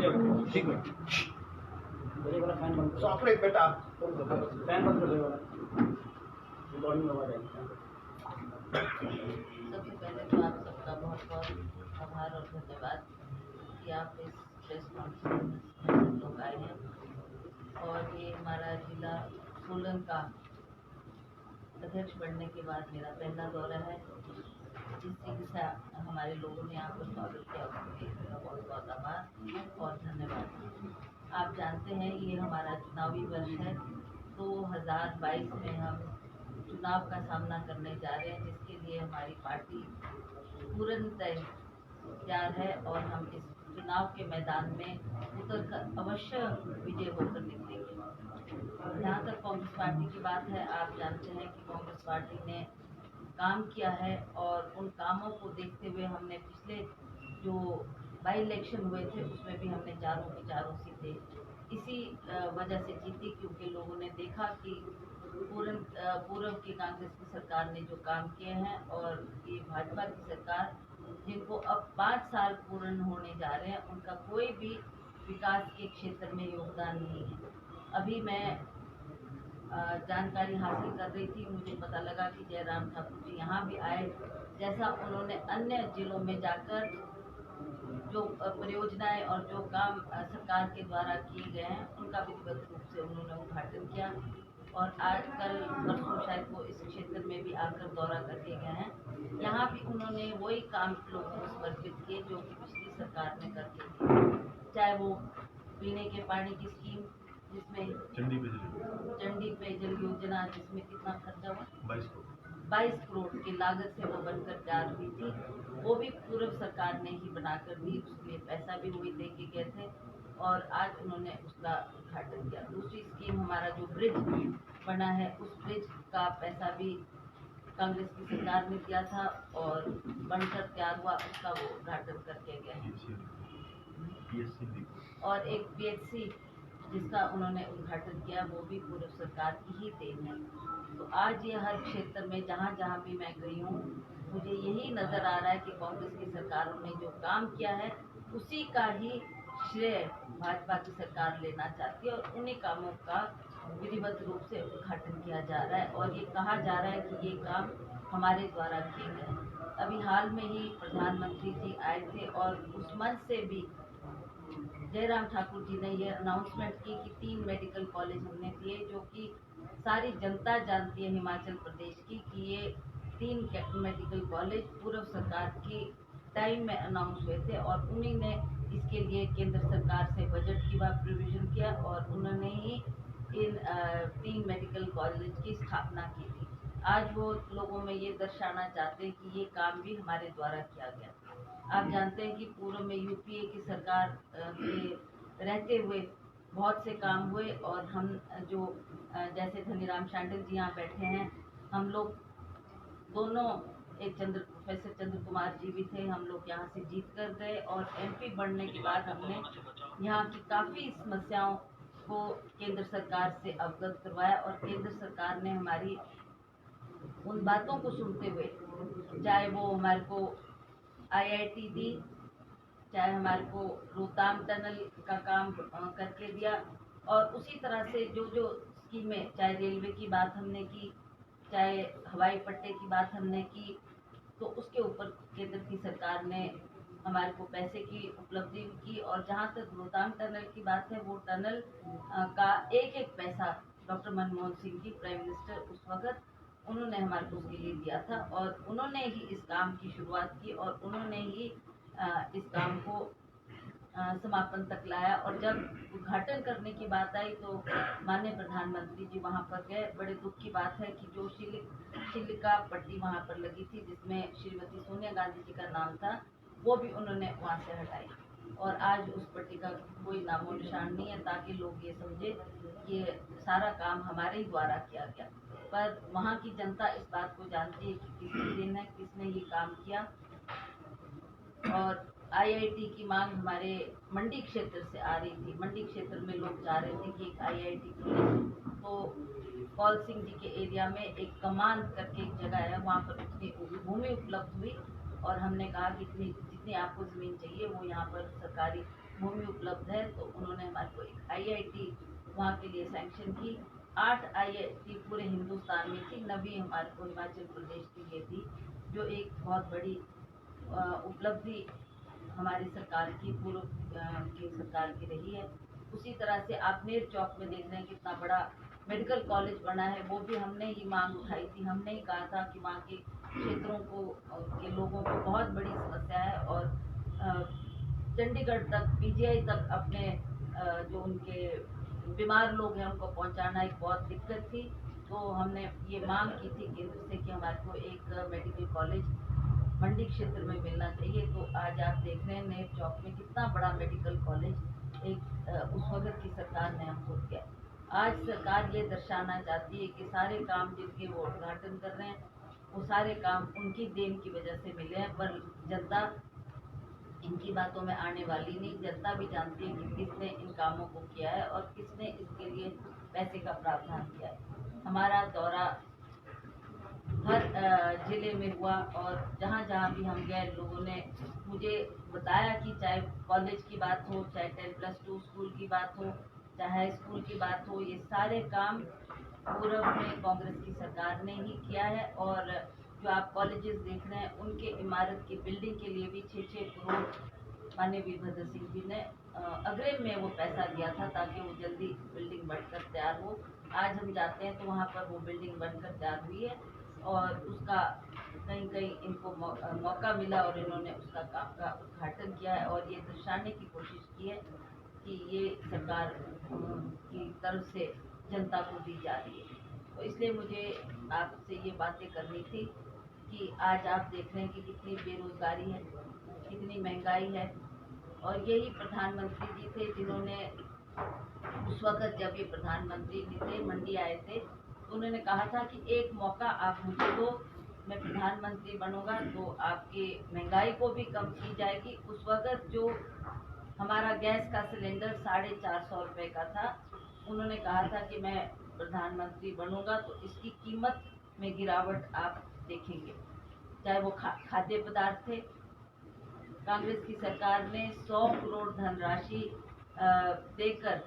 ठीक है। सॉफ्ट एक बेटा फैन बंद कर दे वाला रिकॉर्डिंग में आवाज आएगी। सबसे पहले तो आप सबका बहुत बहुत आभार और धन्यवाद कि आप इस प्रेस कॉन्फ्रेंस में सब लोग आए हैं। और ये हमारा जिला सोलन का अध्यक्ष बनने के बाद मेरा पहला दौरा है। जिस चीज़ से हमारे लोगों ने यहाँ पर स्वागत किया उसके लिए मेरा बहुत बहुत आभार और धन्यवाद। आप जानते हैं ये हमारा चुनावी वर्ष है। 2022 में हम चुनाव का सामना करने जा रहे हैं, जिसके लिए हमारी पार्टी पूर्णतः तैयार है और हम इस चुनाव के मैदान में उतरकर अवश्य विजय होकर निकलेंगे। जहाँ तक कांग्रेस पार्टी की बात है, आप जानते हैं कि कांग्रेस पार्टी ने काम किया है और उन कामों को देखते हुए हमने पिछले जो बाई इलेक्शन हुए थे उसमें भी हमने चारों की चारों सीटें इसी वजह से जीती, क्योंकि लोगों ने देखा कि पूर्व की कांग्रेस की सरकार ने जो काम किए हैं और ये भाजपा की सरकार जिनको अब 5 साल पूर्ण होने जा रहे हैं, उनका कोई भी विकास के क्षेत्र में योगदान नहीं है। अभी मैं जानकारी हासिल कर रही थी, मुझे पता लगा कि जयराम ठाकुर जी यहाँ भी आए। जैसा उन्होंने अन्य जिलों में जाकर जो परियोजनाएं और जो काम सरकार के द्वारा किए गए हैं उनका विधिवत रूप से उन्होंने उद्घाटन किया। और आज कल परसों शायद वो इस क्षेत्र में भी आकर दौरा करके गए हैं। यहाँ भी उन्होंने वही काम लोगों को समर्पित किए जो कि पिछली सरकार ने करके किए, चाहे वो पीने के पानी की स्कीम जिसमें चंडी पेयजल योजना जिसमें कितना खर्चा हुआ 22 करोड़ की लागत से वो बनकर तैयार हुई थी, वो भी पूर्व सरकार ने ही बनाकर दी। उसके लिए पैसा भी वही दे के गए थे और आज उन्होंने उसका उद्घाटन किया। दूसरी स्कीम हमारा जो ब्रिज बना है, उस ब्रिज का पैसा भी कांग्रेस की सरकार ने दिया था और बनकर तैयार हुआ, उसका वो उद्घाटन करके गए हैं। और एक PHC जिसका उन्होंने उद्घाटन किया, वो भी पूर्व सरकार की ही देन है। तो आज ये हर क्षेत्र में जहाँ जहाँ भी मैं गई हूँ, मुझे यही नज़र आ रहा है कि कांग्रेस की सरकारों ने जो काम किया है उसी का ही श्रेय भाजपा की सरकार लेना चाहती है और उन्हीं कामों का विधिवत रूप से उद्घाटन किया जा रहा है और ये कहा जा रहा है कि ये काम हमारे द्वारा किए गए। अभी हाल में ही प्रधानमंत्री जी आए थे और उस मंच से भी जयराम ठाकुर जी ने ये अनाउंसमेंट की कि 3 मेडिकल कॉलेज हमने दिए, जो कि सारी जनता जानती है हिमाचल प्रदेश की कि ये 3 मेडिकल कॉलेज पूर्व सरकार की टाइम में अनाउंस हुए थे और उन्हीं ने इसके लिए केंद्र सरकार से बजट की बात प्रोविजन किया और उन्होंने ही इन 3 मेडिकल कॉलेज की स्थापना की थी। आज वो लोगों में ये दर्शाना चाहते हैं कि ये काम भी हमारे द्वारा किया गया। आप जानते हैं कि पूर्व में UPA की सरकार के रहते हुए बहुत से काम हुए और हम जो जैसे धनीराम शांडिल जी यहाँ बैठे हैं, हम लोग दोनों एक प्रोफेसर चंद्र कुमार जी भी थे, हम लोग यहाँ से जीत कर गए और MP बनने के बाद हमने यहाँ की काफ़ी समस्याओं को केंद्र सरकार से अवगत करवाया और केंद्र सरकार ने हमारी उन बातों को सुनते हुए, चाहे वो हमारे को IIT दी, चाहे हमारे को रोहतांग टनल का काम करके दिया और उसी तरह से जो जो स्कीमें, चाहे रेलवे की बात हमने की, चाहे हवाई पट्टे की बात हमने की, तो उसके ऊपर केंद्र की सरकार ने हमारे को पैसे की उपलब्धि की। और जहाँ तक रोहतांग टनल की बात है, वो टनल का एक एक पैसा doctor Manmohan Singh ji prime minister उस वक्त उन्होंने हमारे को उसके लिए दिया था और उन्होंने ही इस काम की शुरुआत की और उन्होंने ही इस काम को समापन तक लाया। और जब उद्घाटन करने की बात आई तो माननीय प्रधानमंत्री जी वहाँ पर गए। बड़े दुख की बात है कि जो चिल्लिका पट्टी वहाँ पर लगी थी जिसमें श्रीमती सोनिया गांधी जी का नाम था, वो भी उन्होंने वहाँ से हटाई और आज उस पट्टी का कोई नामो निशान नहीं है, ताकि लोग ये समझे कि सारा काम हमारे ही द्वारा किया गया। पर वहाँ की जनता इस बात को जानती है कि किसकी देन है, किसने ये काम किया। और IIT की मांग हमारे मंडी क्षेत्र से आ रही थी, मंडी क्षेत्र में लोग चाह रहे थे कि एक IIT खुले। तो कौल सिंह जी के एरिया में एक कमान करके एक जगह है, वहाँ पर उतनी भूमि उपलब्ध हुई और हमने कहा कि जितनी आपको ज़मीन चाहिए वो यहाँ पर सरकारी भूमि उपलब्ध है, तो उन्होंने हमारे को एक IIT वहाँ के लिए सैंक्शन की। 8 IIT पूरे हिंदुस्तान में थी, 9वीं हमारे को हिमाचल प्रदेश की ये थी, जो एक बहुत बड़ी उपलब्धि हमारी सरकार की, पूर्व की सरकार की रही है। उसी तरह से आप नेर चौक में देख रहे हैं कितना बड़ा मेडिकल कॉलेज बना है, वो भी हमने ही मांग उठाई थी। हमने ही कहा था कि वहाँ के क्षेत्रों को के लोगों को बहुत बड़ी समस्या है, और चंडीगढ़ तक, PGI तक अपने जो उनके बीमार लोग हैं उनको पहुंचाना एक बहुत दिक्कत थी। तो हमने ये मांग की थी केंद्र से कि हमारे को एक मेडिकल कॉलेज मंडी क्षेत्र में मिलना चाहिए। तो आज आप देख रहे हैं नेर चौक में कितना बड़ा मेडिकल कॉलेज एक उस वक्त की सरकार ने हमको दिया। आज सरकार ये दर्शाना चाहती है कि सारे काम जिनके वो उद्घाटन कर रहे हैं, वो सारे काम उनकी देन की वजह से मिले हैं, पर जनता इनकी बातों में आने वाली नहीं। जनता भी जानती है कि किसने इन कामों को किया है और किसने इसके लिए पैसे का प्रावधान किया है। हमारा दौरा हर जिले में हुआ, और जहाँ जहाँ भी हम गए, लोगों ने मुझे बताया कि चाहे कॉलेज की बात हो, चाहे 10+2 स्कूल की बात हो, चाहे हाई स्कूल की बात हो, ये सारे काम पूर्व में कांग्रेस की सरकार ने ही किया है। और जो आप कॉलेजेस देख रहे हैं, उनके इमारत की बिल्डिंग के लिए भी 6-6 करोड़ माननीय वीरभद्र सिंह जी ने अग्रिम में वो पैसा दिया था, ताकि वो जल्दी बिल्डिंग बनकर तैयार हो। आज हम जाते हैं तो वहाँ पर वो बिल्डिंग बनकर तैयार हुई है, और उसका कहीं कहीं इनको मौका मिला और इन्होंने उसका काम का उद्घाटन किया है, और ये दर्शाने की कोशिश की है कि ये सरकार की तरफ से जनता को दी जा रही है। तो इसलिए मुझे आपसे ये बातें करनी थी कि आज आप देख रहे हैं कि कितनी बेरोजगारी है, कितनी महंगाई है, और यही प्रधानमंत्री जी थे जिन्होंने उस वक्त, जब ये प्रधानमंत्री जी थे, मंडी आए थे, तो उन्होंने कहा था कि एक मौका आप मुझे दो, मैं प्रधानमंत्री बनूंगा तो आपकी महंगाई को भी कम की जाएगी। उस वक्त जो हमारा गैस का सिलेंडर 450 रुपये का था, उन्होंने कहा था कि मैं प्रधानमंत्री बनूंगा तो इसकी कीमत में गिरावट आप देखेंगे। चाहे वो खाद्य पदार्थ थे, कांग्रेस की सरकार ने 100 करोड़ धनराशि देकर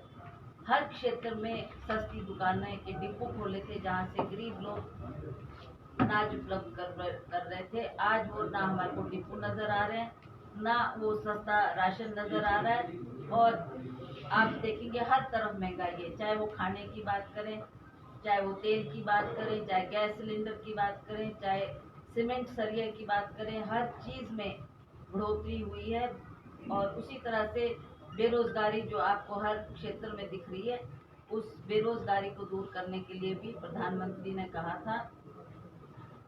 हर क्षेत्र में सस्ती दुकानें के डिपो खोले थे, जहां से गरीब लोग अनाज उपलब्ध कर रहे थे। आज वो ना हमारे को डिपो नजर आ रहे हैं, ना वो सस्ता राशन नजर आ रहा है, और आप देखेंगे हर तरफ महंगाई है। चाहे वो खाने की बात करें, चाहे वो तेल की बात करें, चाहे गैस सिलेंडर की बात करें, चाहे सीमेंट सरिये की बात करें, हर चीज में बढ़ोतरी हुई है। और उसी तरह से बेरोजगारी जो आपको हर क्षेत्र में दिख रही है, उस बेरोजगारी को दूर करने के लिए भी प्रधानमंत्री ने कहा था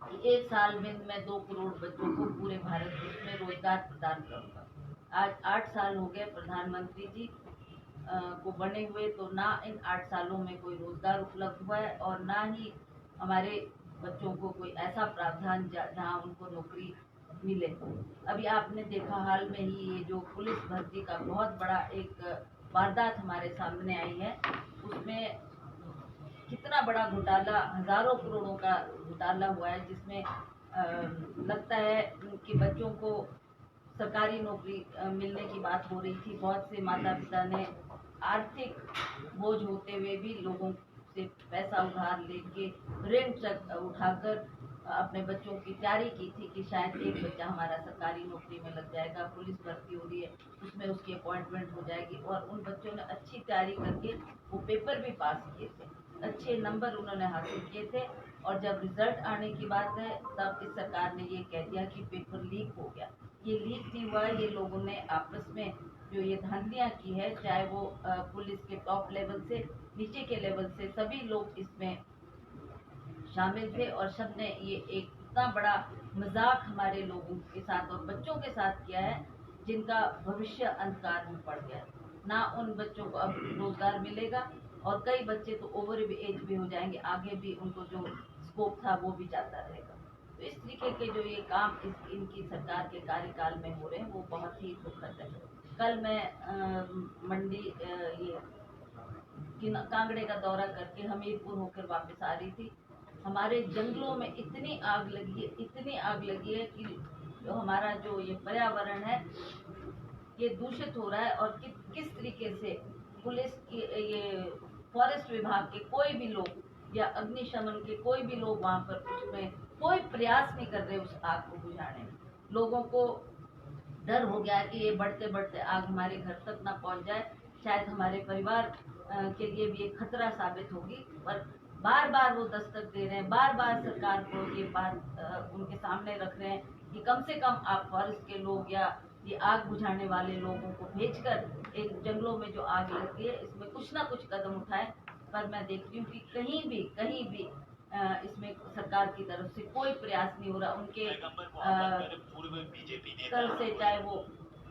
कि 1 साल में मैं 2 करोड़ बच्चों को पूरे भारत देश में रोजगार प्रदान करूंगा। आज 8 साल हो गए प्रधानमंत्री जी को बने हुए, तो ना इन 8 सालों में कोई रोजगार उपलब्ध हुआ है, और ना ही हमारे बच्चों को कोई ऐसा प्रावधान जहाँ उनको नौकरी मिले। अभी आपने देखा हाल में ही ये जो पुलिस भर्ती का बहुत बड़ा एक वारदात हमारे सामने आई है, उसमें कितना बड़ा घोटाला, हजारों करोड़ों का घोटाला हुआ है, जिसमें लगता है कि बच्चों को सरकारी नौकरी मिलने की बात हो रही थी। बहुत से माता पिता ने आर्थिक बोझ होते हुए भी लोगों से पैसा उधार लेके, ऋण तक उठाकर अपने बच्चों की तैयारी की थी कि शायद एक बच्चा हमारा सरकारी नौकरी में लग जाएगा, पुलिस भर्ती हो रही है उसमें उसकी अपॉइंटमेंट हो जाएगी। और उन बच्चों ने अच्छी तैयारी करके वो पेपर भी पास किए थे, अच्छे नंबर उन्होंने हासिल किए थे, और जब रिजल्ट आने की बात है तब इस सरकार ने ये कह दिया कि पेपर लीक हो गया। ये लीक नहीं हुआ, ये लोगों ने आपस में जो ये धांधलियाँ की है, चाहे वो पुलिस के टॉप लेवल से नीचे के लेवल से, सभी लोग इसमें शामिल थे, और सबने ये एक इतना बड़ा मजाक हमारे लोगों के साथ और बच्चों के साथ किया है, जिनका भविष्य अंधकार में पड़ गया। ना उन बच्चों को अब रोजगार मिलेगा, और कई बच्चे तो ओवर एज भी हो जाएंगे, आगे भी उनको जो स्कोप था वो भी जाता रहेगा। तो इस तरीके के जो ये काम इनकी सरकार के कार्यकाल में हो रहे हैं, वो बहुत ही दुखद है। कल मैं मंडी ये कांगड़े का दौरा करके हमीरपुर होकर वापस आ रही थी। हमारे जंगलों में इतनी आग लगी है, इतनी आग लगी है कि जो हमारा जो ये पर्यावरण है, ये दूषित हो रहा है और किस तरीके से पुलिस की ये फॉरेस्ट विभाग के कोई भी लोग या अग्निशमन के कोई भी लोग वहां पर उसमें कोई प्रयास नहीं कर रहे उस आग को बुझाने में। लोगों को डर हो गया कि ये बढ़ते बढ़ते आग हमारे घर तक ना पहुंच जाए, शायद हमारे परिवार के लिए भी एक खतरा साबित होगी। पर बार बार वो दस्तक दे रहे हैं, बार बार सरकार को ये बात उनके सामने रख रहे हैं कि कम से कम आप फॉरेस्ट के लोग या ये आग बुझाने वाले लोगों को भेजकर एक जंगलों में जो आग लगती है इसमें कुछ ना कुछ कदम उठाए। पर मैं देख रही हूँ कि कहीं भी इसमें सरकार की तरफ से कोई प्रयास नहीं हो रहा। उनके तरफ से चाहे वो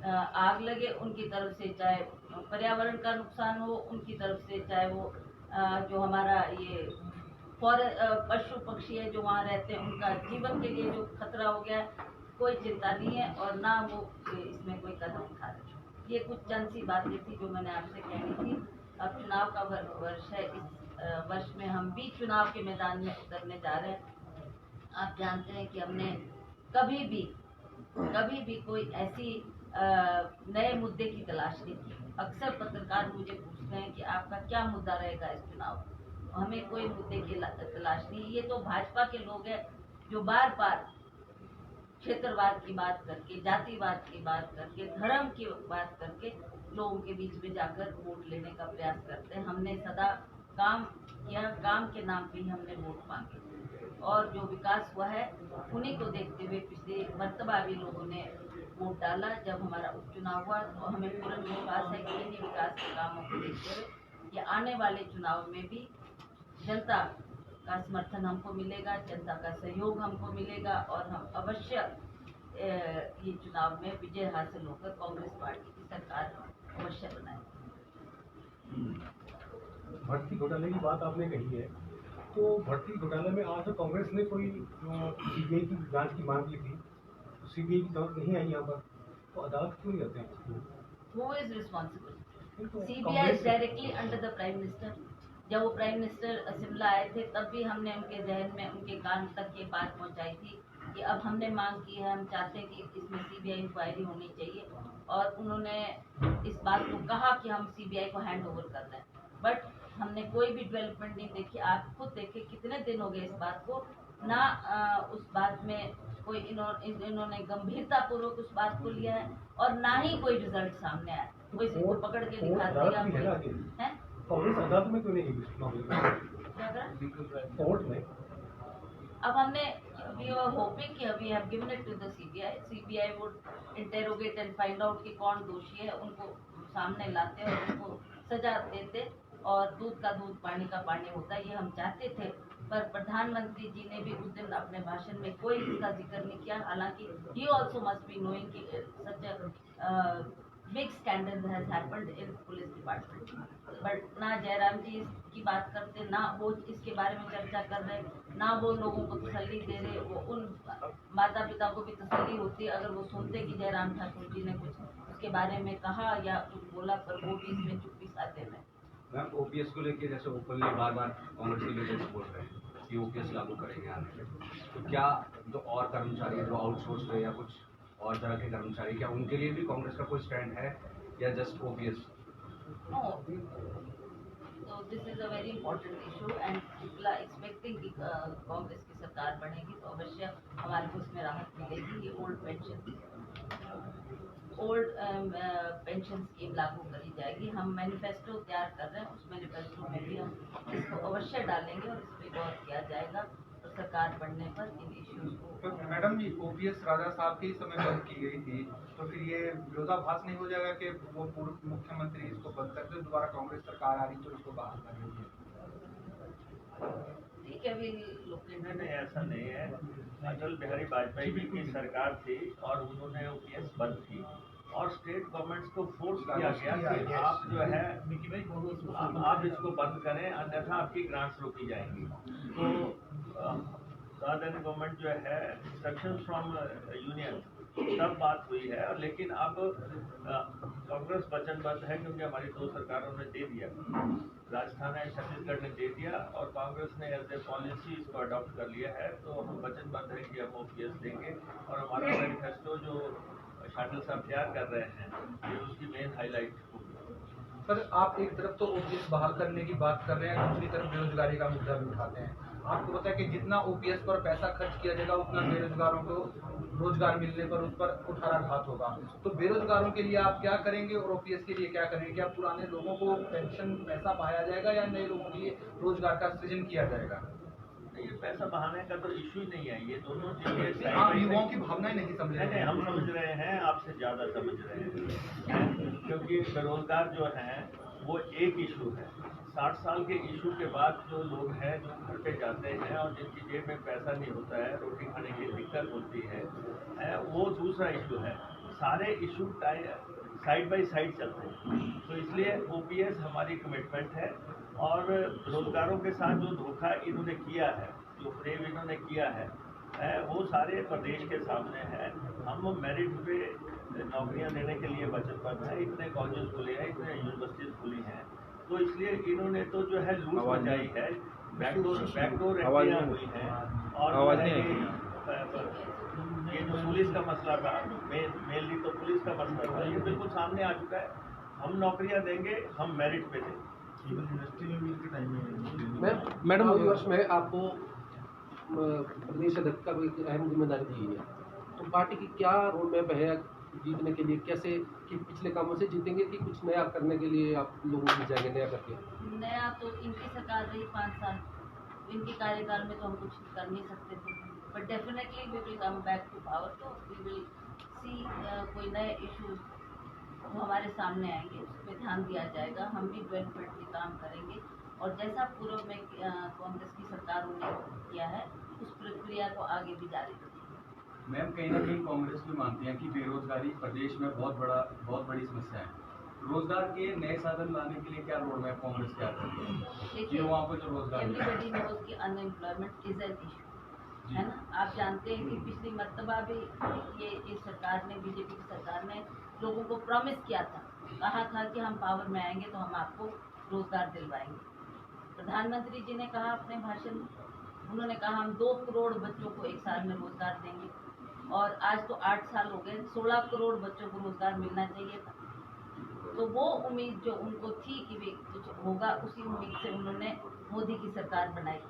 आग लगे, उनकी तरफ से चाहे पर्यावरण का नुकसान हो, उनकी तरफ से चाहे वो जो हमारा ये पशु पक्षी है जो वहाँ रहते हैं उनका जीवन के लिए जो खतरा हो गया है, कोई चिंता नहीं है और ना वो इसमें कोई कदम उठा रहे। ये कुछ चंद सी बातें थी जो मैंने आपसे कहनी थी। अब चुनाव का वर्ष है, इस वर्ष में हम भी चुनाव के मैदान में उतरने जा रहे हैं। आप जानते हैं कि हमने कभी भी कोई ऐसी नए मुद्दे की तलाश नहीं की। अक्सर पत्रकार मुझे पूछते हैं कि आपका क्या मुद्दा रहेगा इस चुनाव, हमें कोई मुद्दे की तलाश नहीं। ये तो भाजपा के लोग हैं जो बार बार क्षेत्रवाद की बात करके, जातिवाद की बात करके, धर्म की बात करके लोगों के बीच में जाकर वोट लेने का प्रयास करते हैं। हमने सदा काम किया, काम के नाम पे ही हमने वोट मांगे और जो विकास हुआ है उन्हीं को देखते हुए पिछले मर्तबा भी लोगों ने वोट डाला। जब हमारा उपचुनाव हुआ तो हमें पूर्ण विश्वास है कि इन्हीं विकास के कामों को देखते हुए ये आने वाले चुनाव में भी जनता का समर्थन हमको मिलेगा, जनता का सहयोग हमको मिलेगा और हम अवश्य ये चुनाव में विजय हासिल होकर कांग्रेस पार्टी की सरकार अवश्य बनाएंगे। भर्ती घोटाले की बात आपने कही है, तो भर्ती घोटाले में आज कांग्रेस ने कोई सीबीआई की जांच की मांग की थी, सीबीआई की जांच नहीं आई यहाँ पर, तो अदालत क्यों नहीं आते हैं? Who is responsible? CBI is directly under the Prime Minister. जब वो प्राइम मिनिस्टर शिमला आए थे तब भी हमने उनके जहन में, उनके कान तक ये बात पहुंचाई थी कि अब हमने मांग की है, हम चाहते हैं कि इसमें सीबीआई इंक्वायरी होनी चाहिए और उन्होंने इस बात को कहा कि हम सीबीआई को हैंड ओवर कर रहे हैं। बट हमने कोई भी डेवलपमेंट नहीं देखी। आप खुद देखे कितने दिन हो गए इस बात को, ना उस बात में कोई इन्होंने गंभीरता पूर्वक उस बात को लिया है और ना ही कोई रिजल्ट सामने आया। कोई इसको पकड़ के दिखा दिया है। कांग्रेस अदालत में क्यों नहीं कोर्ट में? अब हमने we were hoping कि we have given it to the CBI. CBI would interrogate and find out कि कौन दोषी है, उनको सामने लाते और उनको सजा देते और दूध का दूध पानी का पानी होता है, ये हम चाहते थे। पर प्रधानमंत्री जी ने भी उस दिन अपने भाषण में कोई इसका जिक्र नहीं किया। हालांकि he also must be knowing कि such a big scandal has happened in police department. But ना जयराम जी इसकी बात करते, ना वो इसके बारे में चर्चा कर रहे, ना वो लोगों को तसल्ली दे रहे। वो उन माता पिता को भी तसल्ली होती अगर वो सुनते कि जयराम ठाकुर जी ने कुछ उसके बारे में कहा या कुछ बोला, पर वो भी इसमें चुप्पी साधे में। मैम, ओपीएस को लेकर जैसे ओपनली बार बार कांग्रेस के लीडर्स बोल रहे हैं कि ओपीएस लागू करेंगे आने में, तो क्या जो और कर्मचारी जो आउटसोर्स है या कुछ और तरह के कर्मचारी, क्या उनके लिए भी कांग्रेस का कोई स्टैंड है या just OPS? No. So this is a very important issue and people are expecting कि कांग्रेस की सरकार बनेगी तो अवश्य हमारे को इसमें राहत मिलेगी। ये ओल्ड पेंशन स्कीम लागू करी जाएगी। हम मैनिफेस्टो तैयार कर रहे हैं, उस मैनिफेस्टो में भी हम इसको अवश्य डालेंगे और इस पर गौर किया जाएगा और सरकार बनने पर इन इश्यूज को। तो मैडम जी, ओपीएस राजा साहब के समय बंद की गई थी, तो फिर ये विरोधाभास नहीं हो जाएगा कि वो पूर्व मुख्यमंत्री इसको बंद करते, दोबारा कांग्रेस सरकार आ रही तो इसको बहाल कर रही है? ठीक है, अभी लोग नहीं, ऐसा नहीं है। अटल बिहारी वाजपेयी जी की सरकार थी और उन्होंने ओपीएस बंद की और स्टेट गवर्नमेंट्स को फोर्स किया गया कि आप जो है आप इसको बंद करें, अन्यथा आपकी ग्रांट्स रोकी जाएंगी। तो नॉर्दर्न गवर्नमेंट जो है इंस्ट्रक्शन फ्रॉम यूनियन तब बात हुई है, लेकिन अब कांग्रेस वचनबद्ध है क्योंकि हमारी दो सरकारों ने दे दिया, राजस्थान एंड छत्तीसगढ़ ने दे दिया और कांग्रेस ने एज ए पॉलिसी इसको अडॉप्ट कर लिया है। तो हम वचनबद्ध है कि हम ओपीएस देंगे और हमारा मैनिफेस्टो जो शार्दुल साहब तैयार कर रहे हैं, ये उसकी मेन हाईलाइट होगी। सर, आप एक तरफ तो ओपीएस बहाल करने की बात कर रहे हैं, दूसरी तरफ बेरोजगारी का मुद्दा भी उठाते हैं। आपको पता है कि जितना ओपीएस पर पैसा खर्च किया जाएगा उतना बेरोजगारों को रोजगार मिलने पर उस पर कुठाराघात होगा। तो बेरोजगारों के लिए आप क्या करेंगे और ओपीएस के लिए क्या करेंगे? क्या पुराने लोगों को पेंशन पैसा पाया जाएगा या नए लोगों के लिए रोजगार का सृजन किया जाएगा? ये पैसा बहाने का तो इशू ही नहीं है, ये दोनों चीजें आप युवाओं की भावनाएं नहीं समझ रहे नहीं, हैं। हम समझ रहे हैं, आपसे ज्यादा समझ रहे हैं, क्योंकि बेरोजगार जो है वो एक इशू है। 60 साल के इशू के बाद जो लोग हैं जो घर पे जाते हैं और जिनकी जेब में पैसा नहीं होता है, रोटी खाने की दिक्कत होती है, वो दूसरा इशू है। सारे इशू साइड बाय साइड चलते हैं, तो इसलिए ओपीएस हमारी कमिटमेंट है। और बेरोजगारों के साथ जो धोखा इन्होंने किया है, जो फ्रेम इन्होंने किया है, वो सारे प्रदेश के सामने है। हम मेरिट पे नौकरियां देने के लिए वचनबद्ध हैं। इतने कॉलेज खुले हैं, इतने यूनिवर्सिटीज खुली हैं, तो इसलिए इन्होंने तो जो है लूट मचाई है, बैकडोर एंट्रियां हुई हैं। और ये जो पुलिस का मसला था, मेनली तो पुलिस का मसला था, ये बिल्कुल सामने आ चुका है। हम नौकरियां देंगे, हम मेरिट पे देंगे। मैडम अभी वर्ष में आपको प्रदेश अध्यक्ष का कोई अहम जिम्मेदारी दी है, तो पार्टी की क्या रोड मैप है जीतने के लिए? कैसे कि पिछले कामों से जीतेंगे कि कुछ नया करने के लिए आप लोगों को जाएंगे नया करके? नया तो इनकी सरकार रही 5 साल, इनके कार्यकाल में तो हम कुछ कर नहीं सकते थे, but definitely we will come back to power, तो वी विल सी कोई नए इश्यूज जो हमारे सामने आएंगे उस पर ध्यान दिया जाएगा। हम भी डेवलपमेंटली काम करेंगे और जैसा पूर्व में कांग्रेस की सरकारों ने किया है उस प्रक्रिया को आगे भी जारी रखेंगे। मैम, कहीं ना कहीं कांग्रेस भी मानती है कि बेरोजगारी प्रदेश में बहुत बड़ी समस्या है। रोजगार के नए साधन लाने के लिए क्या रोड मैप कांग्रेस क्या करती है कि वहाँ पर जो रोजगार एवरीबॉडी नोज कि अनएम्प्लॉयमेंट इज एन इशू, है ना। आप जानते हैं कि पिछली मर्तबा भी ये इस सरकार ने, बीजेपी की सरकार ने लोगों को प्रॉमिस किया था, कहा था कि हम पावर में आएंगे तो हम आपको रोजगार दिलवाएंगे। प्रधानमंत्री जी ने कहा अपने भाषण में, उन्होंने कहा हम 2 करोड़ बच्चों को 1 साल में रोजगार देंगे, और आज तो 8 साल हो गए, 16 करोड़ बच्चों को रोजगार मिलना चाहिए था। तो वो उम्मीद जो उनको थी कि वे कुछ होगा, उसी उम्मीद से उन्होंने मोदी की सरकार बनाई।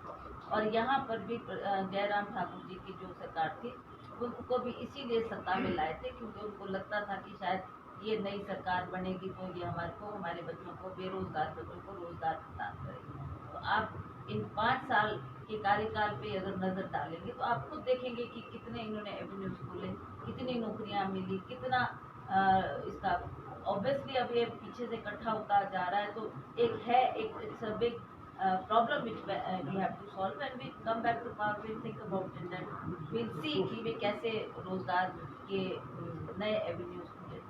और यहाँ पर भी जयराम ठाकुर जी की जो सरकार थी उनको भी इसीलिए सत्ता में लाए थे, क्योंकि उनको लगता था कि शायद ये नई सरकार बनेगी तो ये हमारे बच्चों को, बेरोजगार बच्चों को रोजगार प्रदान करेगी। तो आप इन 5 साल के कार्यकाल पे अगर नजर डालेंगे तो आप खुद देखेंगे कि कितने इन्होंने एवेन्यूज खोले, कितनी नौकरियां मिली, कितना इसका ऑब्वियसली अब ये पीछे से इकट्ठा होता जा रहा है। तो एक it's a big problem which we have to solve, and we come back to power, we'll think about it and we'll see कि वे कैसे रोजगार के नए एवेन्यूज खुले।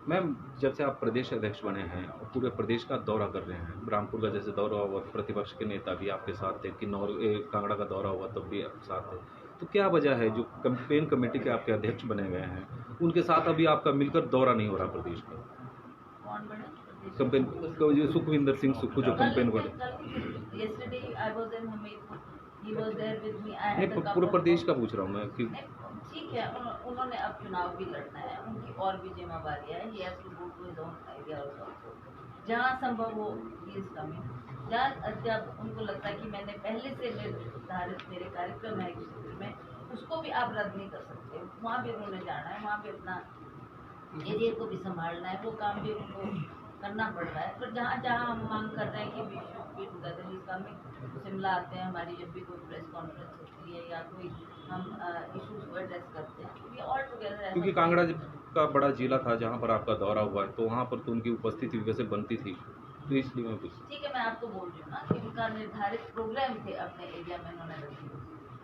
मैम, जब से आप प्रदेश अध्यक्ष बने हैं और पूरे प्रदेश का दौरा कर रहे हैं, रामपुर का जैसे दौरा हुआ, प्रतिपक्ष के नेता भी आपके साथ थे, किन्नौर कांगड़ा का दौरा हुआ तब भी आप साथ थे, तो क्या वजह है जो कैंपेन कमेटी के आपके अध्यक्ष बने गए हैं उनके साथ अभी आपका मिलकर दौरा नहीं हो रहा प्रदेश का? कौन बने कैंपेन जो सुखविंदर सिंह सुक्खू जो कैंपेन बने, yesterday I was in Hamirpur, he was there with me, I had नहीं a cup पूरे of प्रदेश का coffee। पूछ रहा हूँ मैं कि ठीक है, उन्होंने अब चुनाव भी लड़ना है, उनकी और भी जिम्मेवारियां है, he has to go to his own area also। जहाँ संभव हो he is coming, जब उनको लगता है कि मैंने पहले से निर्धारित मेरे कार्यक्रम है क्षेत्र में, उसको भी आप रद्द नहीं कर सकते, वहाँ भी उन्होंने जाना है, वहाँ भी अपना एरिया को भी संभालना है, वो काम भी उनको करना पड़ रहा है। पर जहाँ जहाँ हम मांग कर रहे हैं कि वी शुड बी टुगेदर, इस काम में शिमला आते हैं, हमारी जब भी कोई प्रेस कॉन्फ्रेंस होती है या कोई हम इश्यूज को एड्रेस करते हैं, वी ऑल टुगेदर। क्योंकि कांगड़ा का बड़ा जिला था जहाँ पर आपका दौरा हुआ है, तो वहाँ पर तो उनकी उपस्थिति वैसे बनती थी, तो इसलिए मैं पूछ। ठीक है, मैं आपको बोल रही हूँ ना कि उनका निर्धारित प्रोग्राम थे अपने एरिया में उन्होंने रखे,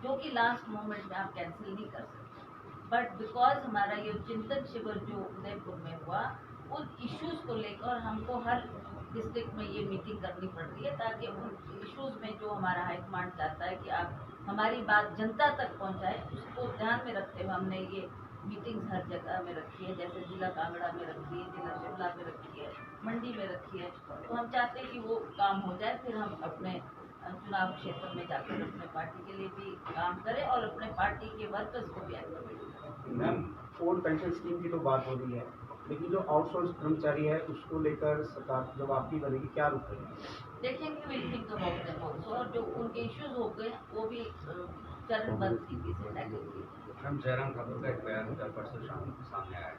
जो कि लास्ट मोमेंट में आप कैंसिल नहीं कर सकते। बट बिकॉज हमारा ये चिंतन शिविर जो उदयपुर में हुआ, उन इश्यूज को लेकर हमको हर डिस्ट्रिक्ट में ये मीटिंग करनी पड़ रही है, ताकि उन इश्यूज में जो हमारा हाईकमांड चाहता है कि आप हमारी बात जनता तक पहुंचाए, उसको ध्यान में रखते हुए हमने ये मीटिंग्स हर जगह में रखी है, जैसे जिला कांगड़ा में रखी है, जिला शिमला में रखी है, मंडी में रखी है। तो हम चाहते हैं कि वो काम हो जाए, फिर हम अपने चुनाव क्षेत्र में जाकर अपने पार्टी के लिए भी काम करें और अपने पार्टी के वर्कर्स को भी एक्टिवेट करें। मैम, ओल्ड पेंशन स्कीम की तो बात हो रही है, लेकिन जो आउटसोर्स कर्मचारी है उसको लेकर सरकार जब आपकी बनेगी क्या रुख है? देखेंगे, will think about them also, और जो उनके इश्यूज हो गए वो भी चरणबद्ध तरीके से टैकल किए। हम जयराम ठाकुर का एक बयान कल परसों शाम सामने आया है,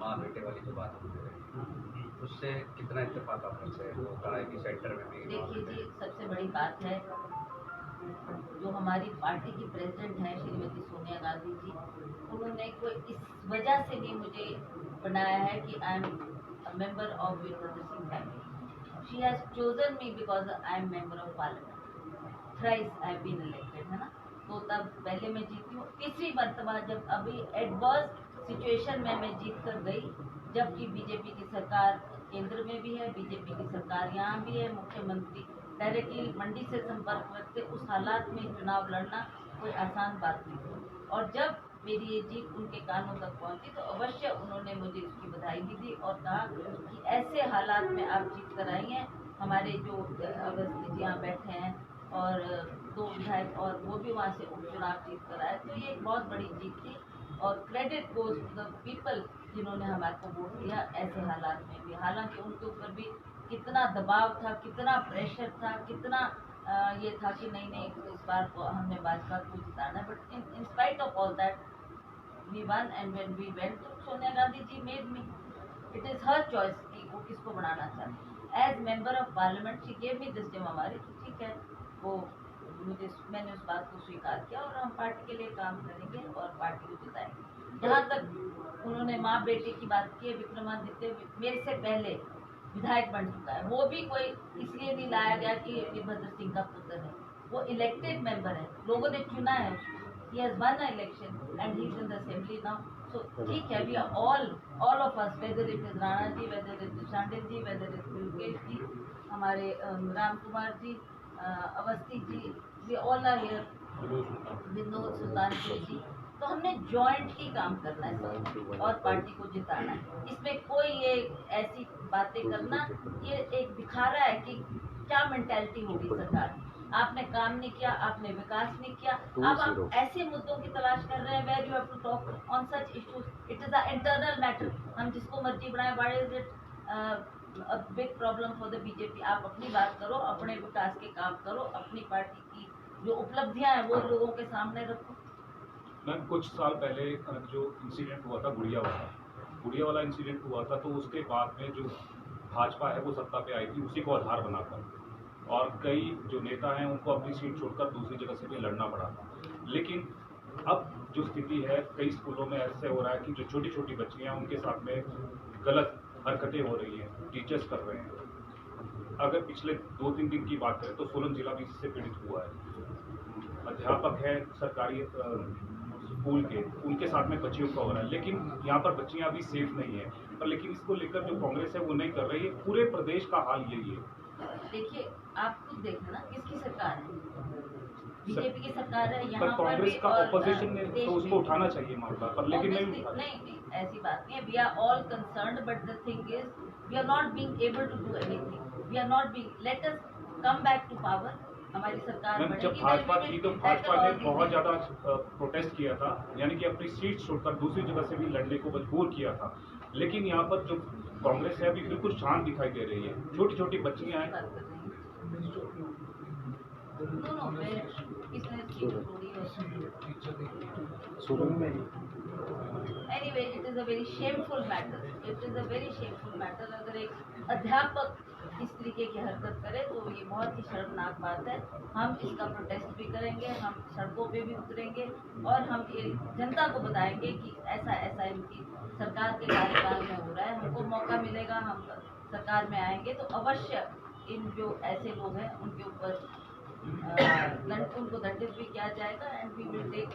माँ बेटे वाली जो बात होती है, उससे कितना इत्तेफाक आप करते हैं? वो कहा है कि सेंटर में भी देखिए जी, सबसे बड़ी बात है जो हमारी पार्टी की प्रेसिडेंट हैं श्रीमती सोनिया गांधी जी, उन्होंने कोई इस वजह से नहीं मुझे बनाया है कि I am a member of Virbhadra Singh family. She has chosen me because I am member of parliament, thrice I have been elected, है ना। तो तब पहले मैं जीती हूँ, तीसरी मरतबा जब अभी एडवर्स सिचुएशन में मैं जीत कर गई, जबकि बीजेपी की सरकार केंद्र में भी है, बीजेपी की सरकार यहाँ भी है, मुख्यमंत्री डायरेक्टली मंडी से संपर्क रखते, उस हालात में चुनाव लड़ना कोई आसान बात नहीं थी। और जब मेरी ये जीत उनके कानों तक पहुंची तो अवश्य उन्होंने मुझे उसकी बधाई भी दी और कहा कि ऐसे हालात में आप जीत कर आई हैं। हमारे जो अवस्थी जी यहाँ बैठे हैं और 2 विधायक और वो भी वहाँ से उपचुनाव जीत कर आए, तो ये एक बहुत बड़ी जीत थी और credit goes to the people जिन्होंने हमारे को वोट दिया ऐसे हालात में भी। हालांकि उनके ऊपर भी कितना दबाव था, कितना प्रेशर था, कितना ये था कि नहीं इस बार को हमने भाजपा को जिताना, but in spite of all that we won and when we went to Sonia Gandhi ji made me, it is her choice कि वो किसको बनाना चाहती। As member of parliament she gave me this जिम्मेवारी, तो ठीक है, वो मैंने उस बात को स्वीकार किया और हम पार्टी के लिए काम करेंगे और पार्टी को जिताएंगे। जहाँ तक उन्होंने माँ बेटे की बात की है, विक्रमादित्य मेरे से पहले विधायक बन चुका है, वो भी कोई इसलिए नहीं लाया गया कि वीरभद्र सिंह का पुत्र है, वो इलेक्टेड मेंबर है, लोगों ने चुना है उसको। He has won an election and he's in the assembly now. So ठीक है, we are all of us, whether it is Rana ji, whether it is Shandil ji, whether it is Mukesh ji, हमारे Ram Kumar ji, Awasthi ji, we all are here, Vinod Sultanpur जी, तो हमने jointly काम करना है सब और पार्टी को जिताना है। इसमें कोई ये ऐसी बातें करना ये एक दिखा रहा है कि क्या मेंटालिटी होगी सरकार की। आपने काम नहीं किया, आपने विकास नहीं किया, अब आप ऐसे मुद्दों की तलाश कर रहे हैं where you have to talk on such issues. It is a internal matter, हम जिसको मर्जी बनाए, what is it a big problem for the BJP. आप अपनी बात करो, अपने विकास के काम करो, अपनी पार्टी की जो उपलब्धियां हैं वो लोगों के सामने रखो। मैम, कुछ साल पहले जो इंसिडेंट हुआ था गुड़िया वाला इंसिडेंट हुआ था, तो उसके बाद में जो भाजपा है वो सत्ता पे आई थी उसी को आधार बनाकर, और कई जो नेता हैं उनको अपनी सीट छोड़कर दूसरी जगह से भी लड़ना पड़ा था। लेकिन अब जो स्थिति है, कई स्कूलों में ऐसे हो रहा है कि जो छोटी छोटी बच्चियां हैं उनके साथ में गलत हरकतें हो रही हैं, टीचर्स कर रहे हैं। अगर पिछले 2-3 दिन की बात करें तो सोलन जिला भी इससे पीड़ित हुआ है। अध्यापक है सरकारी स्कूल के, उनके साथ में बच्चियों का हो रहा है, लेकिन यहाँ पर बच्चियाँ अभी सेफ नहीं है। पर लेकिन इसको लेकर जो कांग्रेस है वो नहीं कर रही है। पूरे प्रदेश का हाल यही है। देखिए, आप खुद देखना ना, किसकी सरकार है? बीजेपी की सरकार है यहाँ पर कांग्रेस का ऑपोजिशन ने तो उसको उठाना चाहिए मामला, पर लेकिन नहीं, ऐसी बात नहीं है। We are all concerned, but the thing is we are not being able to do anything. We are not being, let us come back to power. हमारी सरकार जब भाजपा थी तो भाजपा ने बहुत ज्यादा प्रोटेस्ट किया था, यानी कि अपनी सीट छोड़कर दूसरी जगह से भी लड़ने को मजबूर किया था। लेकिन यहाँ पर जो कांग्रेस है अभी बिल्कुल शांत दिखाई दे रही है। छोटी छोटी बच्चियां हैं। Anyway, it is a very shameful matter. It is a very shameful matter. अगर एक अध्यापक इस तरीके की हरकत करे तो ये बहुत ही शर्मनाक बात है। हम इसका प्रोटेस्ट भी करेंगे, हम सड़कों पे भी उतरेंगे और हम ये जनता को बताएंगे कि ऐसा इनकी सरकार के कार्यकाल में हो रहा है। हमको मौका मिलेगा, हम सरकार में आएंगे तो अवश्य इन जो ऐसे लोग हैं उनके ऊपर उनको दंडित भी किया जाएगा and we will take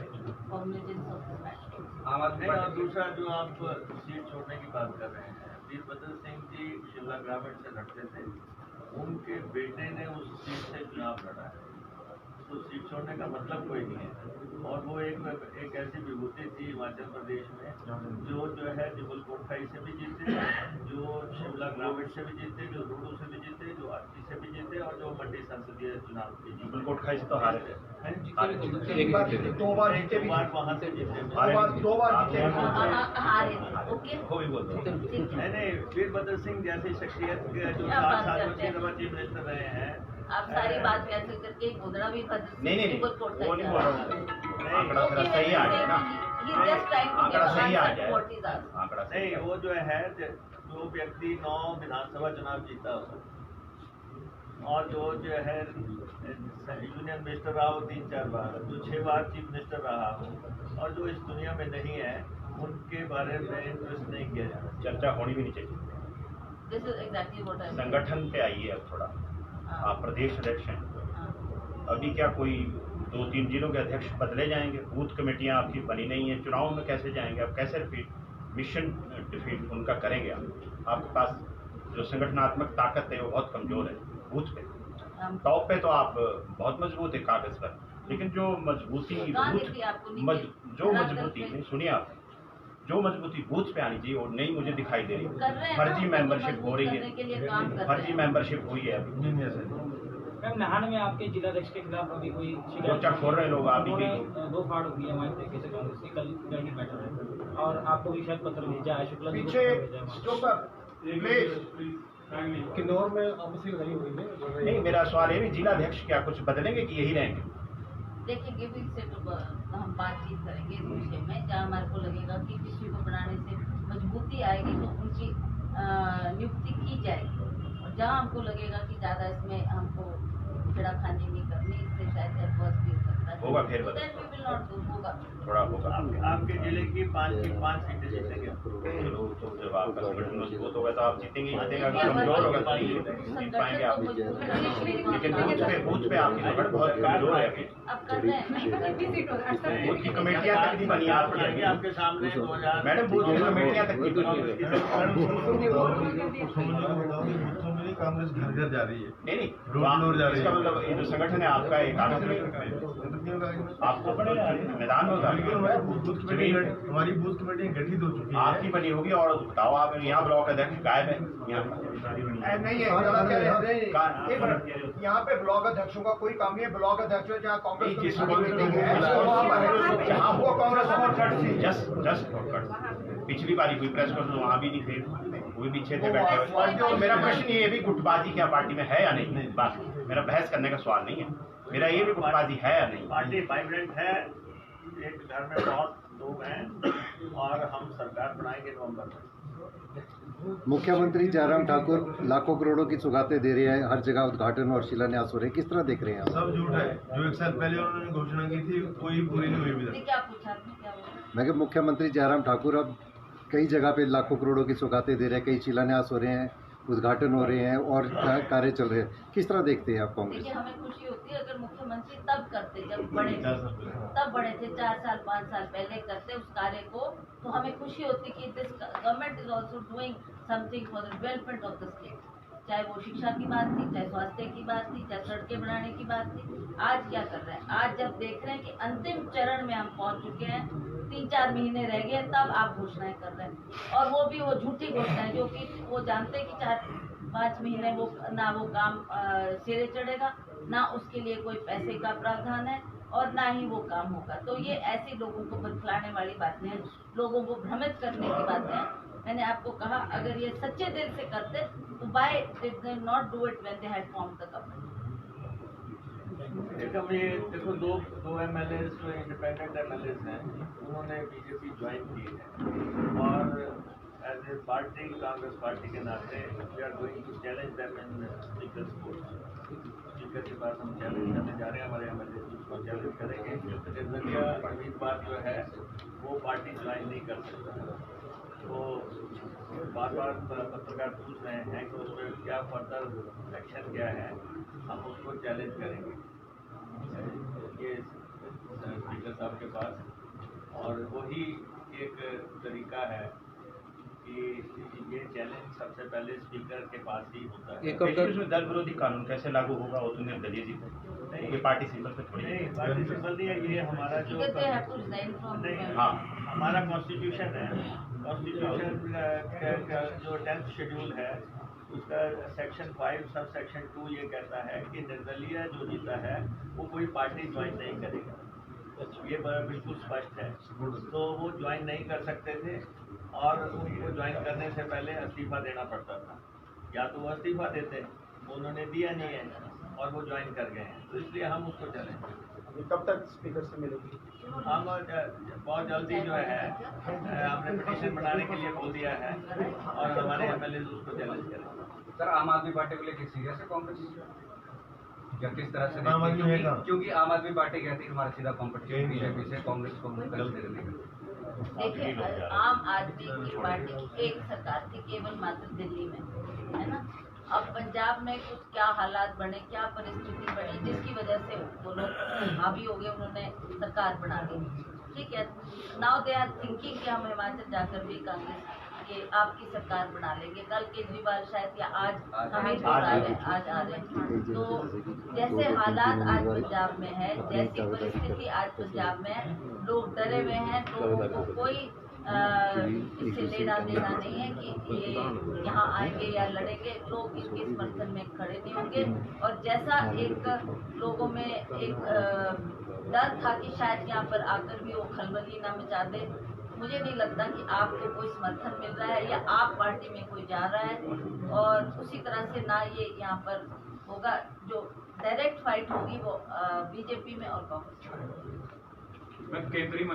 cognizance of this matter. और दूसरा जो आप सीट छोड़ने की बात कर रहे हैं, वीरभद्र सिंह जी शिमला ग्रामीण से लड़ते थे, उनके बेटे ने उस सीट से चुनाव लड़ा है, तो सीट छोड़ने का मतलब कोई नहीं है। और वो एक ऐसी विभूति थी हिमाचल प्रदेश में जो है दिबुल कोटखाई से भी जीते, जो शिमला ग्रामीण से भी जीते, जो रूडू से भी जीते, जो आरती से भी जीते और जो मंडी संसदीय चुनाव के जी कोटखाई से तो हारे थे। दो बार जीते, वहाँ से जीते, दो बार जीते। ओके नहीं, वीरभद्र सिंह जैसी शख्सियत के जो 7 साल में चीफ मिनिस्टर रहे हैं। आप सारी बात कैसे करके मुद्रा भी नहीं वो नहीं बोल रहा हूँ, आंकड़ा थोड़ा सही आ जाए ना, आंकड़ा सही आ जाए, आंकड़ा नहीं वो जो है जो व्यक्ति 9 विधानसभा चुनाव जीता हो और जो है यूनियन मिनिस्टर रहा हो 3-4 बार, जो 6 बार चीफ मिनिस्टर रहा हो और जो इस दुनिया में नहीं है, उनके बारे में इंटरेस्ट नहीं किया जाना, चर्चा होनी भी नहीं चाहिए। This is exactly what I संगठन पे आइए अब थोड़ा, आप प्रदेश अध्यक्ष हैं, अभी क्या कोई 2-3 जिलों के अध्यक्ष बदले जाएंगे, बूथ कमेटियां आपकी बनी नहीं है, चुनाव में कैसे जाएंगे आप, कैसे मिशन डिफीट उनका करेंगे आप? आपके पास जो संगठनात्मक ताकत है वो बहुत कमजोर है बूथ पे, टॉप पे तो आप बहुत मजबूत है कागज पर, लेकिन जो मजबूती जो मजबूती नहीं सुनिए आप, जो मजबूती बूथ पे आनी चाहिए वो नहीं मुझे दिखाई दे रही। फर्जी मेंबरशिप हो रही है, फर्जी मेंबरशिप हुई है अभी। मैम नाहन में आपके जिलाध्यक्ष के खिलाफ अभी कोई शिकायत खोल रहे लोग, आप ही दो फाड़ हुई है हमारे तरीके से कांग्रेस की, कल की बैठक है और आपको भी शायद पत्र भेजा है, शुक्ला जी किन्नौर में आपसी लड़ाई हुई है। नहीं, मेरा सवाल ये भी जिलाध्यक्ष क्या कुछ बदलेंगे कि यही रहेंगे? देखेंगे भी इससे हम बातचीत करेंगे इस विषय में, जहाँ हमारे को लगेगा कि किसी को बनाने से मजबूती आएगी तो उनकी नियुक्ति की जाएगी, और जहाँ हमको लगेगा कि ज़्यादा इसमें हमको छेड़खानी नहीं करनी, इससे शायद एडवर्स भी हो सकता है, होगा फिर होगा थोड़ा होगा। आपके जिले की 5 सीटें जीतेंगे, तो जब आपका संगठन मजबूत होगा तो आप जीतेंगे, कमजोर होगा तो नहीं जीत पाएंगे आप, लेकिन बूथ पे आपकी पकड़ बहुत कमजोर है अभी, बूथ की कमेटियां तक नहीं बनी आपके सामने मैडम, बूथ की कमेटियां तक नहीं बनी। कांग्रेस घर घर जा रही है, नहीं रोड जा रही है, इसका मतलब ये जो संगठन है आपका एक आपको मैदान में हमारी बूथ कमेटी गठित हो चुकी है, आपकी बनी होगी, और बताओ आप यहाँ ब्लॉक अध्यक्ष गायब है, नहीं है यहाँ पे ब्लॉक अध्यक्षों का कोई काम नहीं है, ब्लॉक अध्यक्ष जहाँ कांग्रेस जहाँ वो कांग्रेस पिछली बारी कोई प्रेस कॉन्फ्रेंस वहाँ भी नहीं थे, वो भी पीछे थे बैठे हुए। मेरा प्रश्न ये भी गुटबाजी क्या पार्टी में है या नहीं, बात मेरा बहस करने का सवाल नहीं है, मेरा ये भी गुटबाजी है या नहीं। पार्टी वाइब्रेंट है, एक घर में बहुत लोग हैं और हम सरकार बनाएंगे नवंबर में। मुख्यमंत्री जयराम ठाकुर लाखों करोड़ों की सौगातें दे रहे हैं, हर जगह उद्घाटन और शिलान्यास हो रहे हैं, किस तरह देख रहे हैं आप? सब झूठ है, जो 1 साल पहले उन्होंने घोषणा की थी कोई पूरी नहीं हुई अभी तक। मैं मुख्यमंत्री जयराम ठाकुर अब कई जगह पे लाखों करोड़ों की सौगातें दे रहे हैं, कई शिलान्यास हो रहे हैं, उद्घाटन हो रहे हैं और कार्य चल रहे हैं, किस तरह देखते हैं आप कांग्रेस? देखिए हमें खुशी होती है अगर मुख्यमंत्री तब करते जब बड़े थे, 4 साल 5 साल पहले करते उस कार्य को, तो हमें खुशी होती कि this government is also doing something for the development of the state, चाहे वो शिक्षा की बात थी, चाहे स्वास्थ्य की बात थी, चाहे सड़कें बनाने की बात थी। आज क्या कर रहे हैं, आज जब देख रहे हैं कि अंतिम चरण में हम पहुंच चुके हैं, 3-4 महीने रह गए, तब आप घोषणाएं कर रहे हैं, और वो भी वो झूठी घोषणाएं जो कि वो जानते हैं कि 4-5 महीने वो ना वो काम सिरे चढ़ेगा, ना उसके लिए कोई पैसे का प्रावधान है और ना ही वो काम होगा। तो ये ऐसे लोगों को बतलाने वाली बातें हैं, लोगों को भ्रमित करने की बातें हैं। मैंने आपको कहा अगर ये सच्चे दिल से करते तो why did they not do it when they had formed the government? देखो दो एमएलए जो इंडिपेंडेंट एमएलए हैं उन्होंने बीजेपी ज्वाइन की है, और as a party Congress party के नाते we are going to challenge them in speaker's court. Speaker के पास हम चैलेंज करने जा रहे हैं, हमारे एमएलए उसको चैलेंज करेंगे। नजरिया उम्मीदवार जो है वो पार्टी ज्वाइन नहीं कर सकता, तो बार बार पत्रकार पूछ रहे हैं कि उसमें क्या फर्दर एक्शन क्या है, हम उसको चैलेंज करेंगे ये स्पीकर साहब के पास, और वही एक तरीका है कि ये चैलेंज सबसे पहले स्पीकर के पास ही होता है। दल विरोधी कानून कैसे लागू होगा वो तो निर्दलीय जी नहीं, ये पार्टी सिंबल पे थोड़ी नहीं, पार्टी सिंबल नहीं है, ये हमारा जो नहीं, हाँ हमारा कॉन्स्टिट्यूशन है, कॉन्स्टिट्यूशन का जो 10th शेड्यूल है उसका सेक्शन 5 सब सेक्शन 2 ये कहता है कि निर्दलीय जो जीता है वो कोई पार्टी ज्वाइन नहीं करेगा। ये बिल्कुल स्पष्ट है। तो वो ज्वाइन नहीं कर सकते थे और उनको ज्वाइन करने से पहले इस्तीफा देना पड़ता था। या तो वो इस्तीफा देते, उन्होंने दिया नहीं है और वो ज्वाइन कर गए हैं, तो इसलिए हम उसको चलेंगे। कब तक स्पीकर से मिलेगी? हम बहुत जल्दी जो है हमने पिटीशन बनाने के लिए बोल दिया है और हमारे MLA उसको चैलेंज करेंगे। सर, आम आदमी पार्टी को लेकर सीरियस है कांग्रेस या किस तरह से? आम आदमी है क्योंकि आम आदमी पार्टी कहती है हमारा सीधा कॉम्पिटिशन बीजेपी से, कांग्रेस को जल्द देने का। देखिए, आम आदमी की पार्टी की एक सरकार थी केवल मात्र दिल्ली में, है ना। अब पंजाब में कुछ क्या हालात बने, क्या परिस्थिति बनी, जिसकी वजह से वो लोग हावी हो गए, उन्होंने सरकार बना दी। ठीक है, नाउ दे आर थिंकिंग कि हम हिमाचल जाकर भी कांग्रेस के आपकी सरकार बना लेंगे। कल केजरीवाल शायद या आज हमीरपुर आज आ रहे हैं। तो जैसे हालात आज पंजाब में है, जैसी परिस्थिति आज पंजाब में है, लोग डरे हुए हैं, लोगों को कोई इससे लेना देना नहीं है कि ये यहाँ आएंगे या लड़ेंगे। लोग इनके समर्थन में खड़े नहीं होंगे। और जैसा एक लोगों में एक डर था कि शायद यहाँ पर आकर भी वो खलबली ना मचा दे, मुझे नहीं लगता कि आपको कोई समर्थन मिल रहा है या आप पार्टी में कोई जा रहा है। और उसी तरह से ना ये यहाँ पर होगा, जो डायरेक्ट फाइट होगी वो बीजेपी में और कांग्रेस में। मैं केंद्रीय